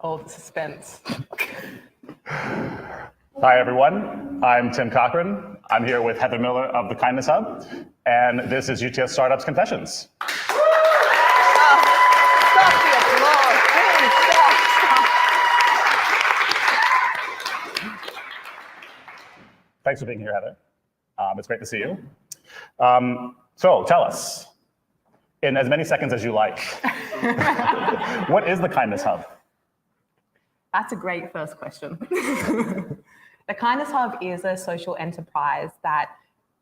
Oh, the suspense. Hi, everyone. I'm Tim Cochran. I'm here with Heather Miller of the Kindness Hub, and this is UTS Startups Confessions. Stop the applause, please, stop. Thanks for being here, Heather. It's great to see you. So tell us, in as many seconds as you like, what is the Kindness Hub? That's a great first question. The Kindness Hub is a social enterprise that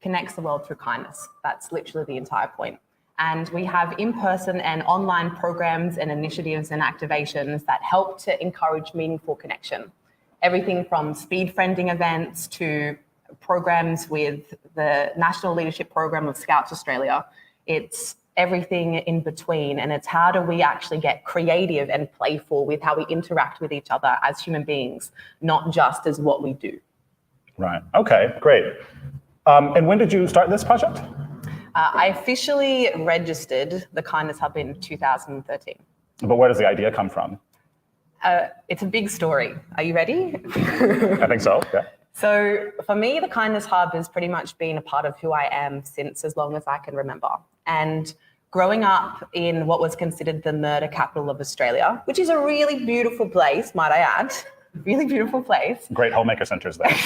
connects the world through kindness. That's literally the entire point. And we have in-person and online programs and initiatives and activations that help to encourage meaningful connection. Everything from speed friending events to programs with the National Leadership Program of Scouts Australia. It's everything in between, and it's how do we actually get creative and playful with how we interact with each other as human beings, not just as what we do. Right. Okay, great. And when did you start this project? I officially registered the Kindness Hub in 2013. But where does the idea come from? It's a big story. Are you ready? I think so, yeah. So for me, the Kindness Hub has pretty much been a part of who I am since as long as I can remember. And growing up in what was considered the murder capital of Australia, which is a really beautiful place, might I add, really beautiful place. Great homemaker centers there.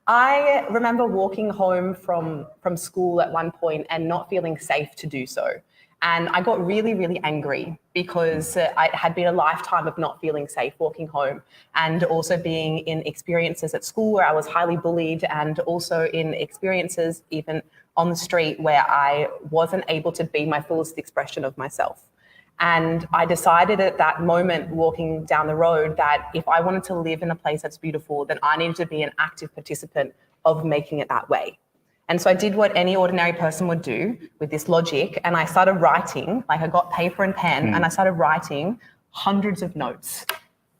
I remember walking home from school at one point and not feeling safe to do so. And I got really, really angry because it had been a lifetime of not feeling safe walking home, and also being in experiences at school where I was highly bullied, and also in experiences even on the street where I wasn't able to be my fullest expression of myself. And I decided at that moment, walking down the road, that if I wanted to live in a place that's beautiful, then I needed to be an active participant of making it that way. And so I did what any ordinary person would do with this logic, and I started writing, like I got paper and pen, and I started writing hundreds of notes.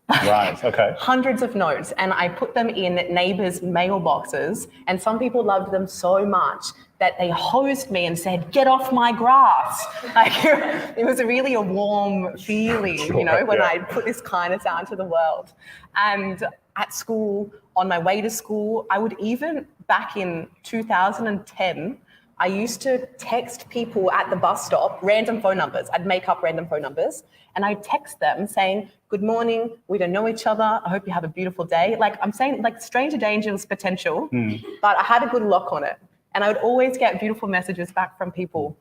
Right, okay. Hundreds of notes, and I put them in neighbours' mailboxes, and some people loved them so much that they hosed me and said, "Get off my grass." Like, it was really a warm feeling, Sure, you know, when yeah. I put this kindness out into the world. And at school, on my way to school, I would even, back in 2010, I used to text people at the bus stop, random phone numbers. I'd make up random phone numbers, and I'd text them saying, "Good morning, we don't know each other, I hope you have a beautiful day." Like, I'm saying, like, stranger danger's potential, but I had a good lock on it. And I would always get beautiful messages back from people.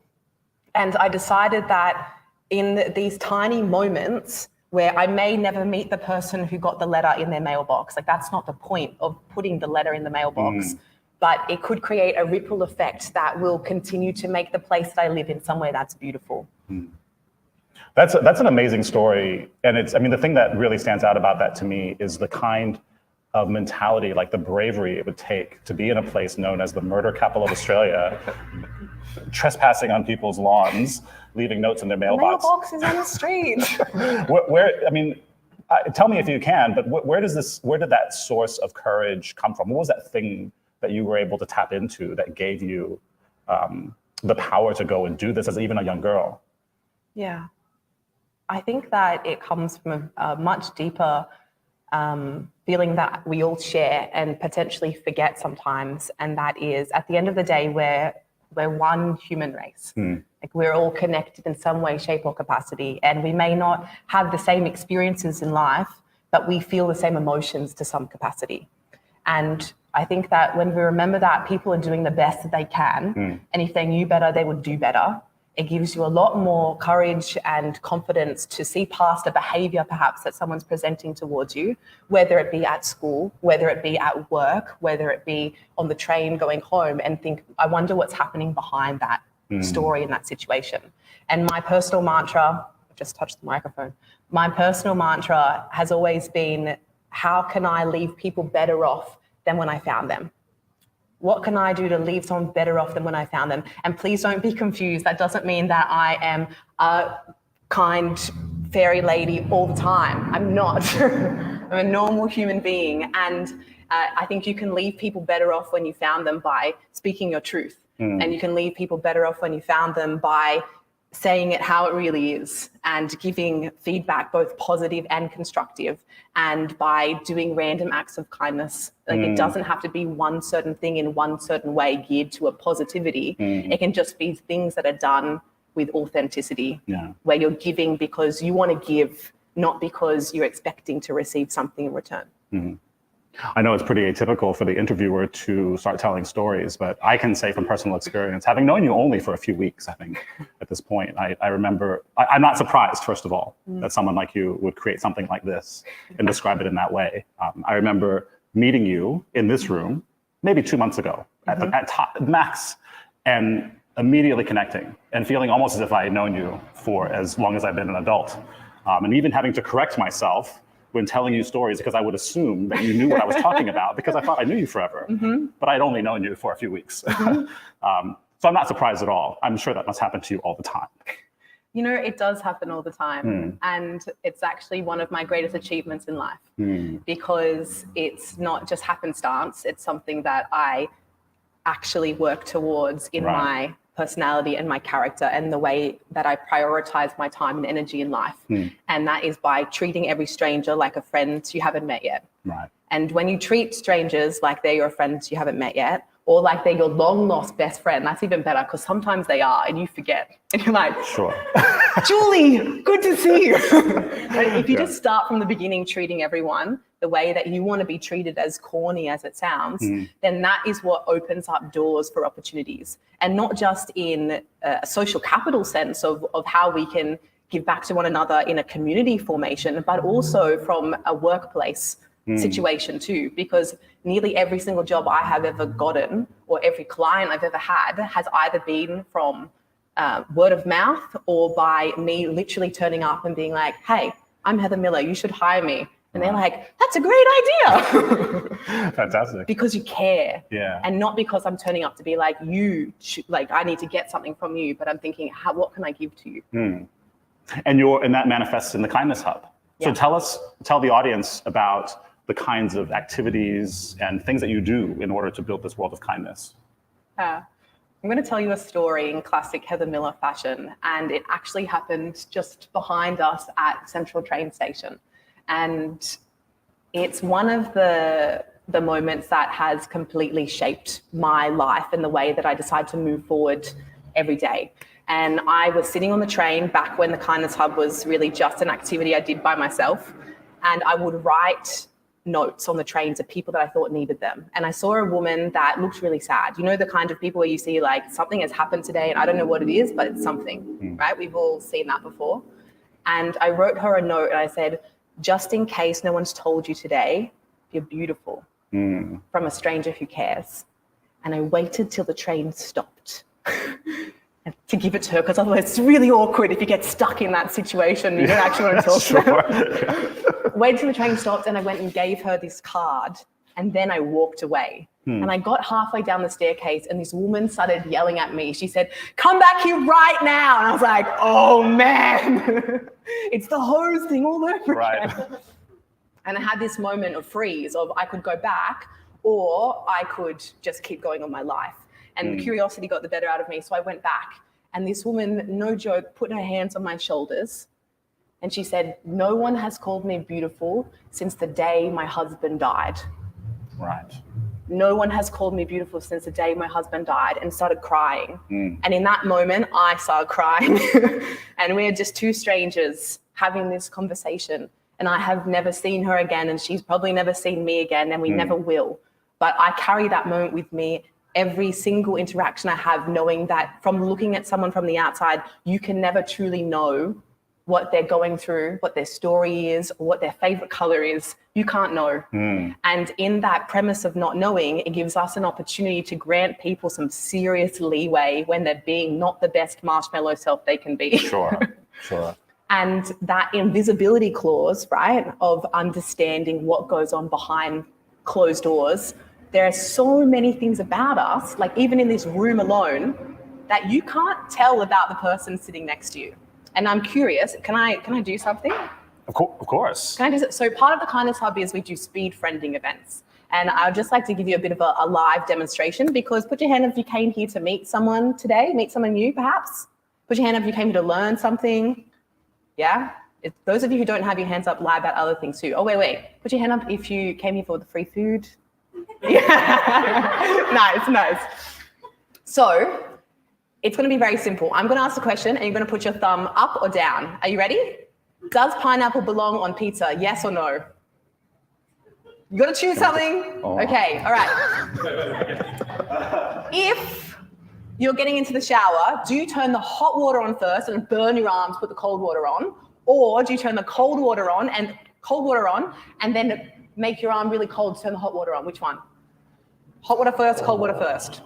And I decided that in these tiny moments where I may never meet the person who got the letter in their mailbox, like, that's not the point of putting the letter in the mailbox, but it could create a ripple effect that will continue to make the place that I live in somewhere that's beautiful. That's an amazing story. And it's, I mean, the thing that really stands out about that to me is the kind of mentality, like the bravery it would take to be in a place known as the murder capital of Australia, trespassing on people's lawns, leaving notes in their mailbox. Mailbox is on the street. I mean, tell me if you can, but where did that source of courage come from? What was that thing that you were able to tap into that gave you the power to go and do this as even a young girl? Yeah, I think that it comes from a much deeper feeling that we all share and potentially forget sometimes, and that is, at the end of the day, we're one human race. Like, we're all connected in some way, shape, or capacity, and we may not have the same experiences in life, but we feel the same emotions to some capacity. And I think that when we remember that people are doing the best that they can, and if they knew better, they would do better, it gives you a lot more courage and confidence to see past a behavior perhaps that someone's presenting towards you, whether it be at school, whether it be at work, whether it be on the train going home, and think, I wonder what's happening behind that story in that situation. And my personal mantra, I just touched the microphone, my personal mantra has always been, how can I leave people better off than when I found them? What can I do to leave someone better off than when I found them? And please don't be confused. That doesn't mean that I am a kind fairy lady all the time. I'm not. I'm a normal human being. And I think you can leave people better off when you found them by speaking your truth. And you can leave people better off when you found them by saying it how it really is and giving feedback, both positive and constructive, and by doing random acts of kindness. Like it doesn't have to be one certain thing in one certain way geared to a positivity. It can just be things that are done with authenticity, where you're giving because you want to give, not because you're expecting to receive something in return. I know it's pretty atypical for the interviewer to start telling stories, but I can say from personal experience, having known you only for a few weeks, I think, at this point, I remember, I'm not surprised, first of all, that someone like you would create something like this and describe it in that way. I remember meeting you in this room maybe 2 months ago at top, max, and immediately connecting and feeling almost as if I had known you for as long as I've been an adult. And even having to correct myself when telling you stories, because I would assume that you knew what I was talking about because I thought I knew you forever, but I'd only known you for a few weeks. So I'm not surprised at all. I'm sure that must happen to you all the time. You know, it does happen all the time. And it's actually one of my greatest achievements in life because it's not just happenstance. It's something that I actually work towards in my personality and my character and the way that I prioritize my time and energy in life. And that is by treating every stranger like a friend you haven't met yet. And when you treat strangers like they're your friends you haven't met yet, or like they're your long lost best friend, that's even better because sometimes they are and you forget. And you're like, Julie, good to see you. But if you just start from the beginning treating everyone the way that you want to be treated, as corny as it sounds, then that is what opens up doors for opportunities. And not just in a social capital sense of how we can give back to one another in a community formation, but also from a workplace situation too, because nearly every single job I have ever gotten or every client I've ever had has either been from word of mouth or by me literally turning up and being like, hey, I'm Heather Miller, you should hire me. And they're like, that's a great idea. Fantastic. Because you care. And not because I'm turning up to be like, I need to get something from you, but I'm thinking, what can I give to you? And that manifests in the Kindness Hub. So tell the audience about the kinds of activities and things that you do in order to build this world of kindness. I'm going to tell you a story in classic Heather Miller fashion, and it actually happened just behind us at Central Train Station. And it's one of the moments that has completely shaped my life and the way that I decide to move forward every day. And I was sitting on the train back when the Kindness Hub was really just an activity I did by myself. And I would write notes on the train to people that I thought needed them. And I saw a woman that looked really sad. You know, the kind of people where you see like something has happened today and I don't know what it is, but it's something, right? We've all seen that before. And I wrote her a note and I said, just in case no one's told you today, you're beautiful, from a stranger who cares. And I waited till the train stopped to give it to her, because otherwise it's really awkward if you get stuck in that situation. You don't actually want to talk to her. Waited till the train stopped and I went and gave her this card, and then I walked away. And I got halfway down the staircase and this woman started yelling at me. She said, come back here right now. And I was like, oh man, it's the hose thing all over again. And I had this moment of freeze of I could go back or I could just keep going on my life. And curiosity got the better out of me. So I went back, and this woman, no joke, put her hands on my shoulders. And she said, no one has called me beautiful since the day my husband died. No one has called me beautiful since the day my husband died, and started crying. And in that moment, I started crying. And we're just two strangers having this conversation. And I have never seen her again, and she's probably never seen me again, and we never will. But I carry that moment with me every single interaction I have, knowing that from looking at someone from the outside, you can never truly know what they're going through, what their story is, or what their favorite color is. You can't know. And in that premise of not knowing, it gives us an opportunity to grant people some serious leeway when they're being not the best marshmallow self they can be. And that invisibility clause, right, of understanding what goes on behind closed doors, there are so many things about us, like even in this room alone, that you can't tell about the person sitting next to you. And I'm curious, can I do something? Of course. Can I do, so part of the Kindness Hub is we do speed friending events. And I'd just like to give you a bit of a live demonstration, because put your hand up if you came here to meet someone today, meet someone new perhaps. Put your hand up if you came here to learn something. Yeah? Those of you who don't have your hands up lie about other things too. Oh, wait. Put your hand up if you came here for the free food. Yeah. Nice. So it's going to be very simple. I'm going to ask the question and you're going to put your thumb up or down. Are you ready? Does pineapple belong on pizza? Yes or no? You got to choose something. Oh. Okay, all right. If you're getting into the shower, do you turn the hot water on first and burn your arms, put the cold water on? Or do you turn the cold water on and then make your arm really cold to turn the hot water on? Which one? Hot water first, cold water first.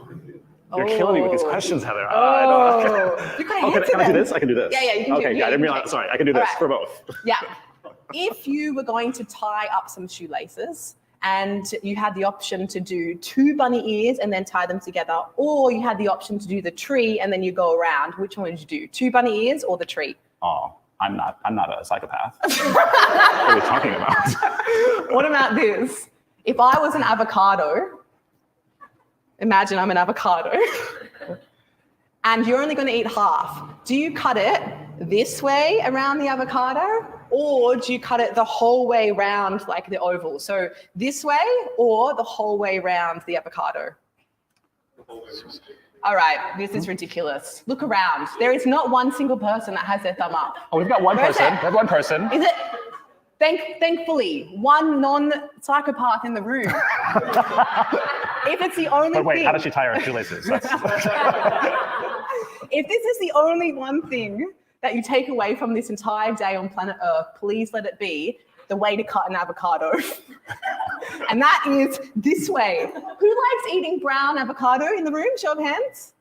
You're killing me with these questions, Heather. I don't know. You Can I do this? I can do this. Yeah, you can do it. Okay, I didn't realize. Sorry, I can do this for both. Yeah. If you were going to tie up some shoelaces and you had the option to do 2 bunny ears and then tie them together, or you had the option to do the tree and then you go around, which one would you do? 2 bunny ears or the tree? Oh, I'm not a psychopath. What are you talking about? What about this? If I was an avocado, imagine I'm an avocado, and you're only going to eat half. Do you cut it this way around the avocado, or do you cut it the whole way around like the oval? So this way or the whole way around the avocado? All right, this is ridiculous. Look around. There is not one single person that has their thumb up. Oh, we've got one person. We have one person. Is it? Thankfully, one non-psychopath in the room. If it's the only But wait, thing, how does she tie her shoelaces? if this is the only one thing that you take away from this entire day on planet Earth, please let it be the way to cut an avocado. And that is this way. Who likes eating brown avocado in the room? Show of hands.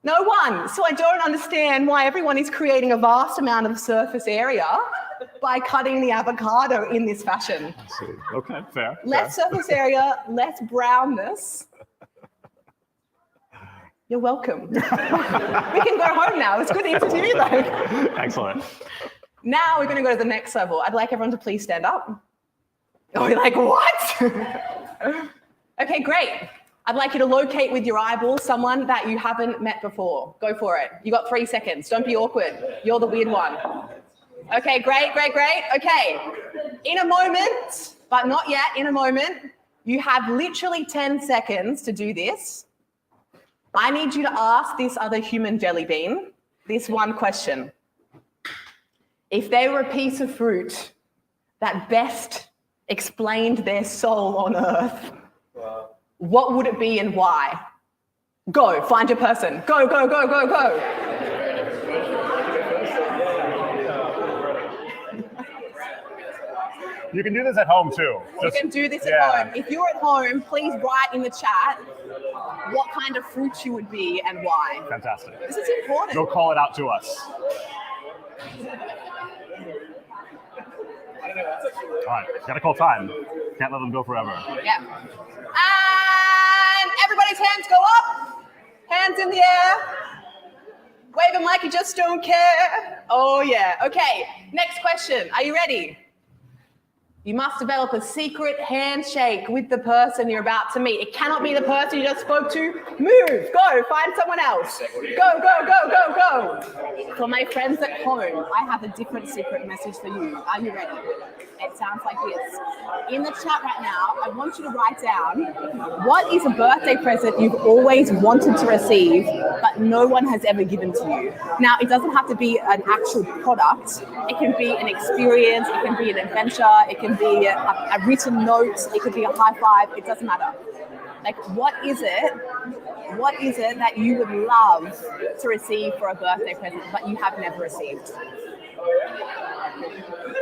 No one. So I don't understand why everyone is creating a vast amount of surface area by cutting the avocado in this fashion. I see. Okay, fair. Less surface area, less brownness. You're welcome. We can go home now. It's a good interview though. Excellent. Now we're going to go to the next level. I'd like everyone to please stand up. Oh, you're like, what? Okay, great. I'd like you to locate with your eyeball someone that you haven't met before. Go for it. You got 3 seconds. Don't be awkward. You're the weird one. Okay, great. Okay, in a moment, but not yet, in a moment, you have literally 10 seconds to do this. I need you to ask this other human jelly bean this one question. If they were a piece of fruit that best explained their soul on earth, what would it be and why? Go, find your person. Go. You can do this at home too. You can do this at home. If you're at home, please write in the chat what kind of fruit you would be and why. Fantastic. This is important. Go call it out to us. All right, gotta call time. Can't let them go forever. Yeah. And everybody's hands go up. Hands in the air. Wave them like you just don't care. Oh yeah. Okay, next question. Are you ready? You must develop a secret handshake with the person you're about to meet. It cannot be the person you just spoke to. Move, go, find someone else. Go. For my friends at home, I have a different secret message for you. Are you ready? It sounds like this. In the chat right now, I want you to write down what is a birthday present you've always wanted to receive, but no one has ever given to you. Now, it doesn't have to be an actual product. It can be an experience. It can be an adventure. It can be a written note. It could be a high five. It doesn't matter. Like, what is it that you would love to receive for a birthday present, but you have never received?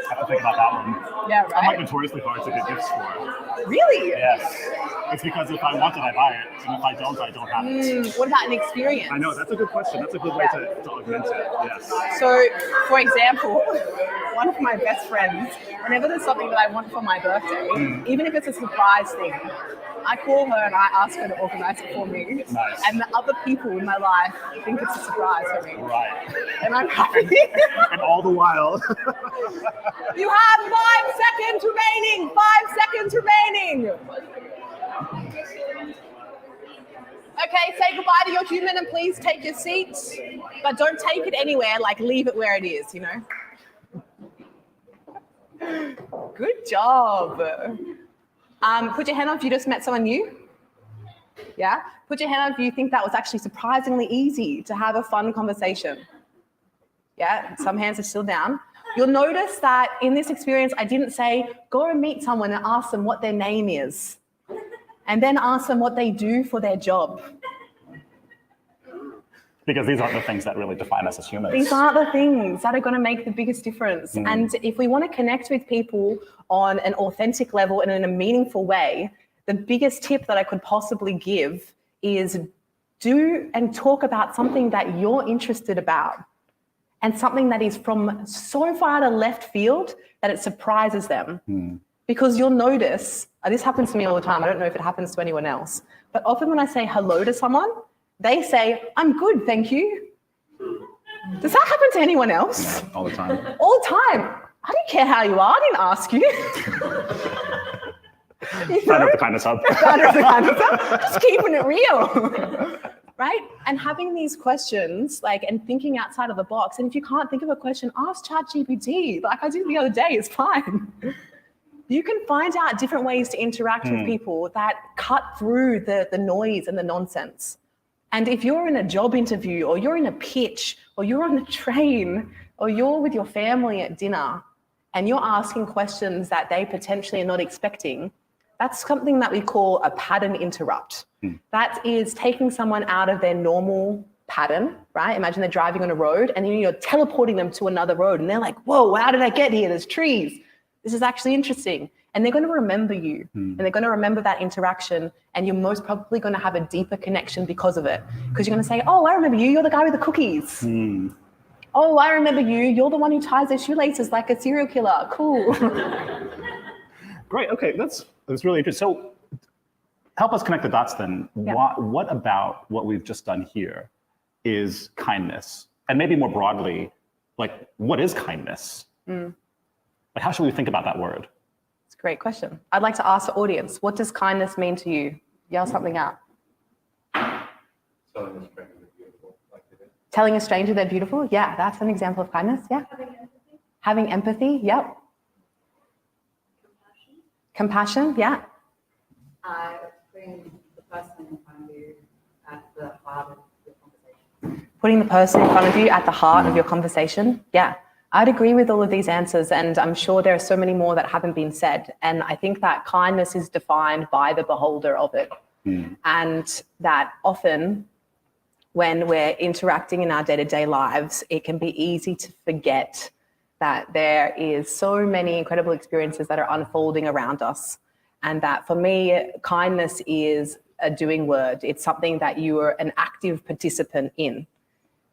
I have to think about that one. Yeah, right. I'm like notoriously hard to get gifts for. Really? Yes. It's because if I want it, I buy it. And if I don't have it. What about an experience? I know, that's a good question. That's a good way to augment it. Yes. So, for example, one of my best friends, whenever there's something that I want for my birthday, even if it's a surprise thing, I call her and I ask her to organize it for me. Nice. And the other people in my life think it's a surprise for me. Right. And I'm happy. And all the while. You have 5 seconds remaining. 5 seconds remaining. Okay, say goodbye to your human and please take your seats, but don't take it anywhere, like leave it where it is, you know? Good job. Put your hand up if you just met someone new. Yeah? Put your hand up if you think that was actually surprisingly easy to have a fun conversation. Yeah, some hands are still down. You'll notice that in this experience, I didn't say, go and meet someone and ask them what their name is, and then ask them what they do for their job. Because these aren't the things that really define us as humans. These aren't the things that are going to make the biggest difference. And if we want to connect with people on an authentic level and in a meaningful way, the biggest tip that I could possibly give is do and talk about something that you're interested about, and something that is from so far to left field that it surprises them. Because you'll notice, this happens to me all the time, I don't know if it happens to anyone else, but often when I say hello to someone, they say, I'm good, thank you. Does that happen to anyone else? Yeah, all the time. All the time. I don't care how you are, I didn't ask you. Sign up the Kindness Hub. Just keeping it real. Right? And having these questions, and thinking outside of the box. And if you can't think of a question, ask ChatGPT. Like I did the other day, it's fine. You can find out different ways to interact with people that cut through the noise and the nonsense. And if you're in a job interview, or you're in a pitch, or you're on a train, or you're with your family at dinner, and you're asking questions that they potentially are not expecting, that's something that we call a pattern interrupt. That is taking someone out of their normal pattern, right? Imagine they're driving on a road and then you're teleporting them to another road and they're like, whoa, how did I get here? There's trees. This is actually interesting. And they're going to remember you and they're going to remember that interaction, and you're most probably going to have a deeper connection because of it. Because you're going to say, oh, I remember you. You're the guy with the cookies. Oh, I remember you. You're the one who ties their shoelaces like a serial killer. Cool. Great. Okay, that's really interesting. So help us connect the dots then. Yeah. What about what we've just done here is kindness? And maybe more broadly, what is kindness? How should we think about that word? It's a great question. I'd like to ask the audience, what does kindness mean to you? Yell something out. Telling a stranger they're beautiful? Yeah, that's an example of kindness. Yeah. Having empathy? Yep. Compassion? Yeah. Putting the person in front of you at the heart of your conversation. Putting the person in front of you at the heart of your conversation? Yeah. I'd agree with all of these answers, and I'm sure there are so many more that haven't been said. And I think that kindness is defined by the beholder of it. And that often when we're interacting in our day-to-day lives, it can be easy to forget that there is so many incredible experiences that are unfolding around us. And that for me, kindness is a doing word. It's something that you are an active participant in.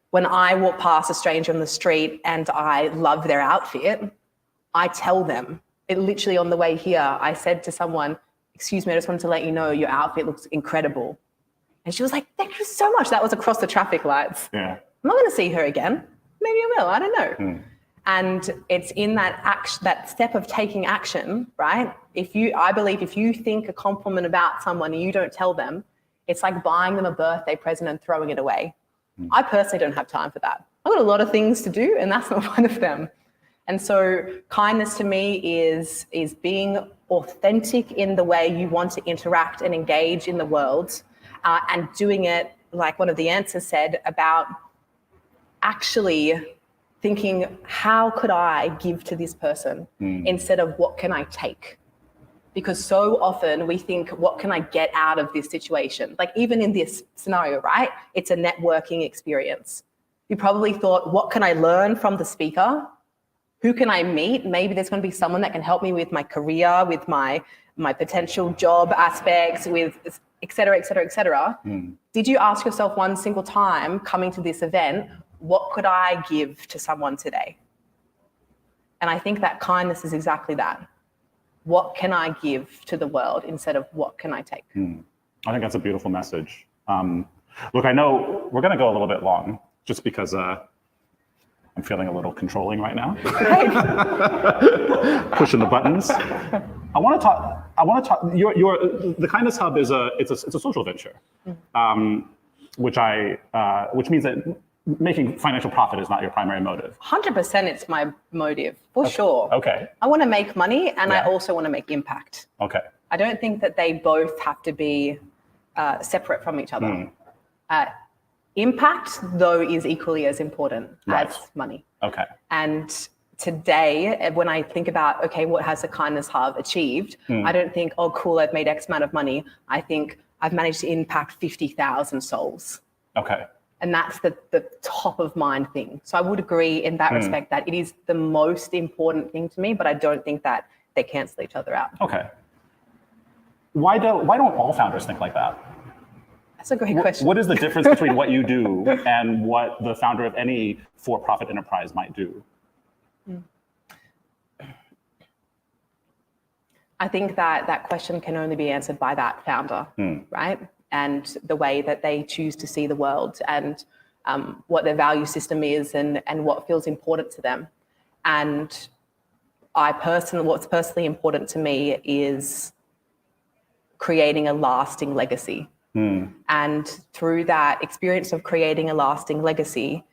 When I walk past a stranger on the street and I love their outfit, I tell them. It literally on the way here, I said to someone, excuse me, I just wanted to let you know your outfit looks incredible. And she was like, thank you so much. That was across the traffic lights. Yeah. I'm not going to see her again. Maybe I will, I don't know. And it's in that step of taking action, right? I believe if you think a compliment about someone and you don't tell them, it's like buying them a birthday present and throwing it away. I personally don't have time for that. I've got a lot of things to do, and that's not one of them. And so kindness to me is being authentic in the way you want to interact and engage in the world, and doing it, like one of the answers said, about actually thinking, how could I give to this person instead of what can I take? Because so often we think, what can I get out of this situation? Like even in this scenario, right? It's a networking experience. You probably thought, what can I learn from the speaker? Who can I meet? Maybe there's going to be someone that can help me with my career, with my potential job aspects, with et cetera, et cetera, et cetera. Did you ask yourself one single time coming to this event, what could I give to someone today? And I think that kindness is exactly that. What can I give to the world instead of what can I take? I think that's a beautiful message. Look, I know we're going to go a little bit long just because I'm feeling a little controlling right now. Pushing the buttons. I want to talk. The Kindness Hub is it's a social venture, which means that making financial profit is not your primary motive. 100% it's my motive, for sure. Okay. I want to make money and I Yeah. also want to make impact. Okay. I don't think that they both have to be separate from each other. Impact, though, is equally as important as money. Okay. And today, when I think about, okay, what has the Kindness Hub achieved? I don't think, oh, cool, I've made X amount of money. I think I've managed to impact 50,000 souls. Okay. And that's the top of mind thing. So I would agree in that respect that it is the most important thing to me, but I don't think that they cancel each other out. Okay. Why don't all founders think like that? That's a great question. What is the difference between what you do and what the founder of any for-profit enterprise might do? I think that question can only be answered by that founder, right? And the way that they choose to see the world and what their value system is and what feels important to them. And what's personally important to me is creating a lasting legacy. And through that experience of creating a lasting legacy,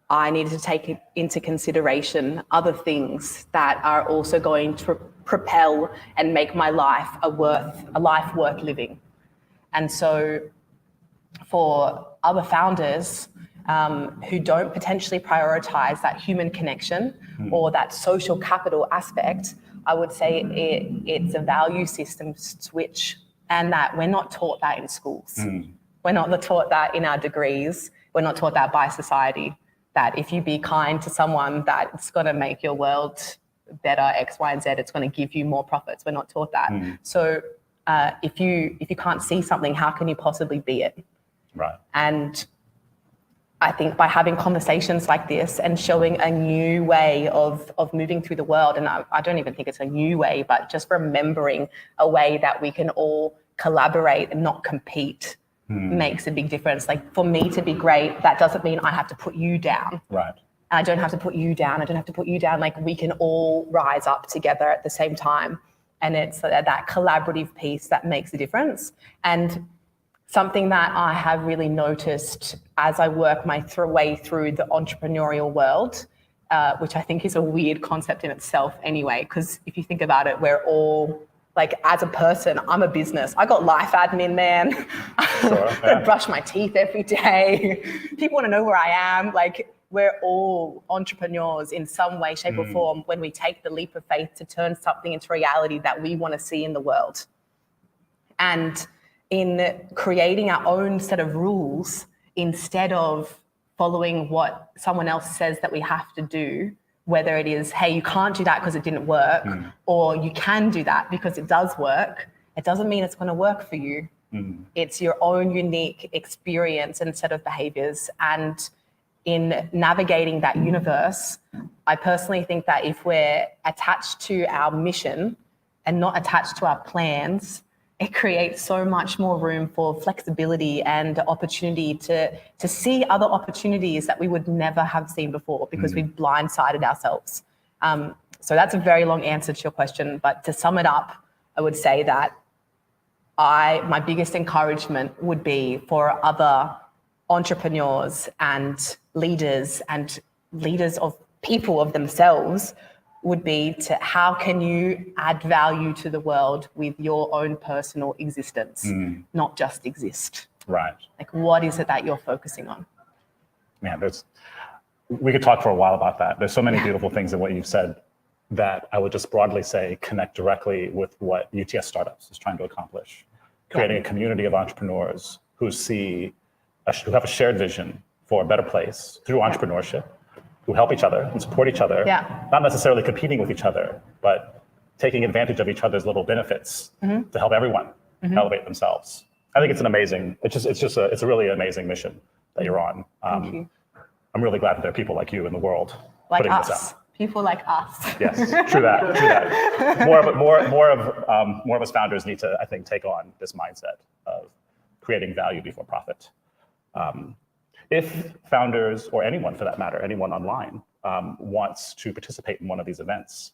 I needed to take into consideration other things that are also going to propel and make my life a life worth living. And so for other founders who don't potentially prioritize that human connection or that social capital aspect, I would say it's a value system switch, and that we're not taught that in schools. We're not taught that in our degrees. We're not taught that by society, that if you be kind to someone, that it's going to make your world better, X, Y, and Z, it's going to give you more profits. We're not taught that. So if you can't see something, how can you possibly be it? Right. And I think by having conversations like this and showing a new way of moving through the world, and I don't even think it's a new way, but just remembering a way that we can all collaborate and not compete makes a big difference. Like, for me to be great, that doesn't mean I have to put you down. Right. And I don't have to put you down. I don't have to put you down. Like, we can all rise up together at the same time. And it's that collaborative piece that makes a difference. And something that I have really noticed as I work my way through the entrepreneurial world, which I think is a weird concept in itself anyway, because if you think about it, we're all, like, as a person, I'm a business. I got life admin, man. Sure, I brush my teeth every day. People want to know where I am. Like, we're all entrepreneurs in some way, shape or form when we take the leap of faith to turn something into reality that we want to see in the world. And in creating our own set of rules, instead of following what someone else says that we have to do, whether it is, hey, you can't do that because it didn't work, or you can do that because it does work, it doesn't mean it's going to work for you. It's your own unique experience and set of behaviors. And in navigating that universe, I personally think that if we're attached to our mission and not attached to our plans, it creates so much more room for flexibility and opportunity to see other opportunities that we would never have seen before because we've blindsided ourselves. So that's a very long answer to your question, but to sum it up, I would say that my biggest encouragement would be for other entrepreneurs and leaders of people of themselves would be to how can you add value to the world with your own personal existence, not just exist. Right. Like, what is it that you're focusing on? Man, we could talk for a while about that. There's so many beautiful things in what you've said that I would just broadly say connect directly with what UTS Startups is trying to accomplish. Creating a community of entrepreneurs who have a shared vision for a better place through entrepreneurship, who help each other and support each other, not necessarily competing with each other, but taking advantage of each other's little benefits to help everyone elevate themselves. I think it's it's a really amazing mission that you're on. Thank you. I'm really glad that there are people like you in the world Like putting this us. out. People like us. Yes, true that. More of us founders need to, I think, take on this mindset of creating value before profit. If founders, or anyone for that matter, anyone online, wants to participate in one of these events,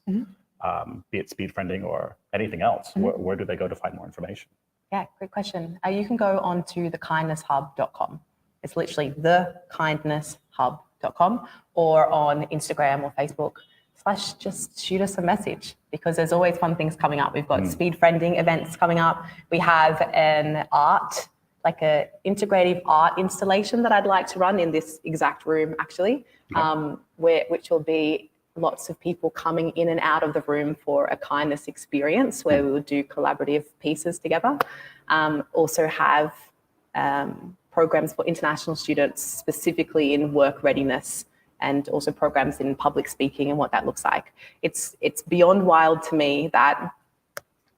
be it speed friending or anything else? Where do they go to find more information? Yeah, great question. You can go on to thekindnesshub.com. It's literally thekindnesshub.com, or on Instagram or Facebook, / just shoot us a message, because there's always fun things coming up. We've got speed friending events coming up. We have an integrative art installation that I'd like to run in this exact room, actually, which will be lots of people coming in and out of the room for a kindness experience where we will do collaborative pieces together. Also have programs for international students, specifically in work readiness, and also programs in public speaking and what that looks like. It's beyond wild to me that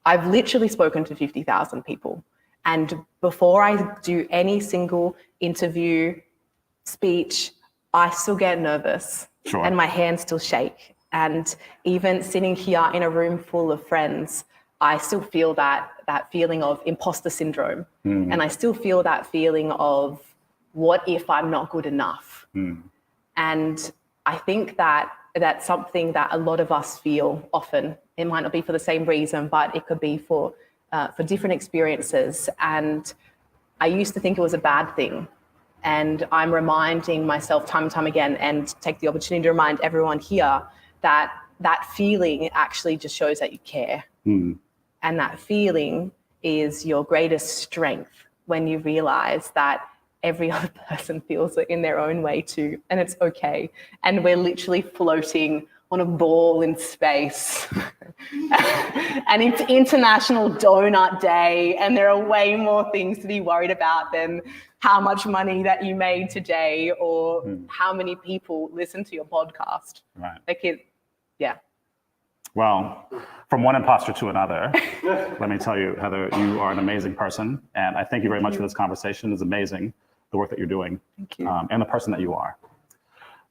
I've literally spoken to 50,000 people. And before I do any single interview, speech, I still get nervous. Sure. And my hands still shake. And even sitting here in a room full of friends, I still feel that feeling of imposter syndrome. And I still feel that feeling of, what if I'm not good enough? And I think that that's something that a lot of us feel often. It might not be for the same reason, but it could be for different experiences. And I used to think it was a bad thing. And I'm reminding myself time and time again, and take the opportunity to remind everyone here, that that feeling actually just shows that you care. And that feeling is your greatest strength, when you realize that every other person feels it in their own way too, and it's okay. And we're literally floating on a ball in space. And it's International Donut Day, and there are way more things to be worried about than how much money that you made today, or how many people listen to your podcast. Right. Yeah. Well, from one imposter to another, let me tell you, Heather, you are an amazing person. And I thank you very much for this conversation. It's amazing, the work that you're doing. Thank you. And the person that you are.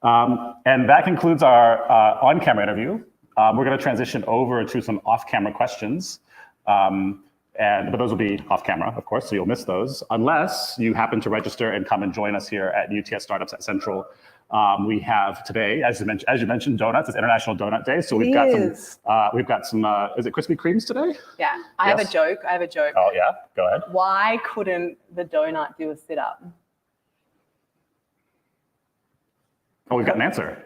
And that concludes our on-camera interview. We're going to transition over to some off-camera questions. But those will be off-camera, of course, so you'll miss those, unless you happen to register and come and join us here at UTS Startups at Central. We have today, as you mentioned, donuts. It's International Donut Day, so we've got some. Is it Krispy Kremes today? Yeah, I have a joke. Oh yeah, go ahead. Why couldn't the donut do a sit-up? Oh, we've got an answer.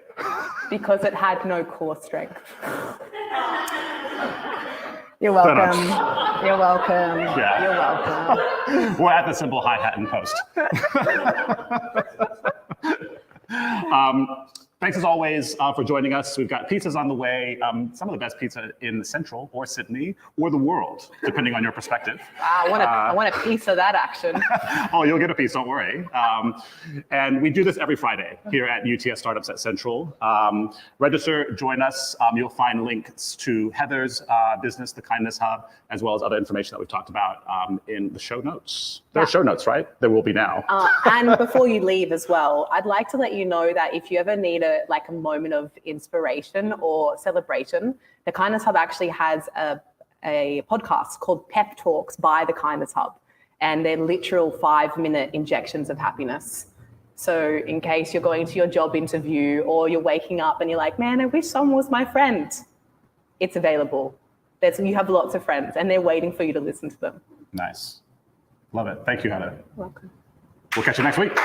Because it had no core strength. You're welcome. Donuts. You're welcome. Yeah. You're welcome. We're at the simple hi-hat and post. Thanks as always for joining us. We've got pizzas on the way. Some of the best pizza in Central or Sydney or the world, depending on your perspective. I want a piece of that action. Oh, you'll get a piece, don't worry. And we do this every Friday here at UTS Startups at Central. Register, join us. You'll find links to Heather's business, the Kindness Hub, as well as other information that we've talked about in the show notes. There are show notes, right? There will be now. And before you leave as well, I'd like to let you know that if you ever need a moment of inspiration or celebration, the Kindness Hub actually has a podcast called Pep Talks by the Kindness Hub, and they're literal 5-minute injections of happiness. So in case you're going to your job interview, or you're waking up and you're like, man, I wish someone was my friend, it's available. You have lots of friends, and they're waiting for you to listen to them. Nice. Love it. Thank you, Heather. You're welcome. We'll catch you next week.